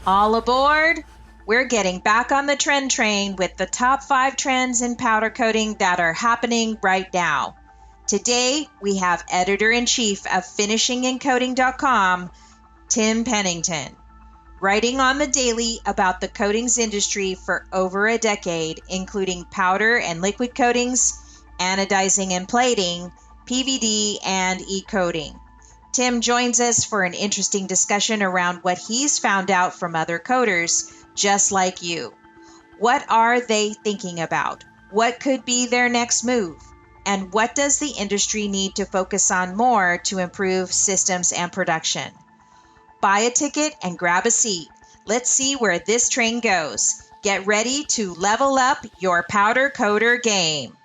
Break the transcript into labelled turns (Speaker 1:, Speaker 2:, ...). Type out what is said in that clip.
Speaker 1: All aboard! We're getting back on the trend train with the top 5 trends in powder coating that are happening right now. Today, we have editor-in-chief of finishingandcoating.com, Tim Pennington, writing on the daily about the coatings industry for over a decade, including powder and liquid coatings, anodizing and plating, PVD, and e-coating. Tim joins us for an interesting discussion around what he's found out from other coaters, just like you. What are they thinking about? What could be their next move? And what does the industry need to focus on more to improve systems and production? Buy a ticket and grab a seat. Let's see where this train goes. Get ready to level up your powder coater game.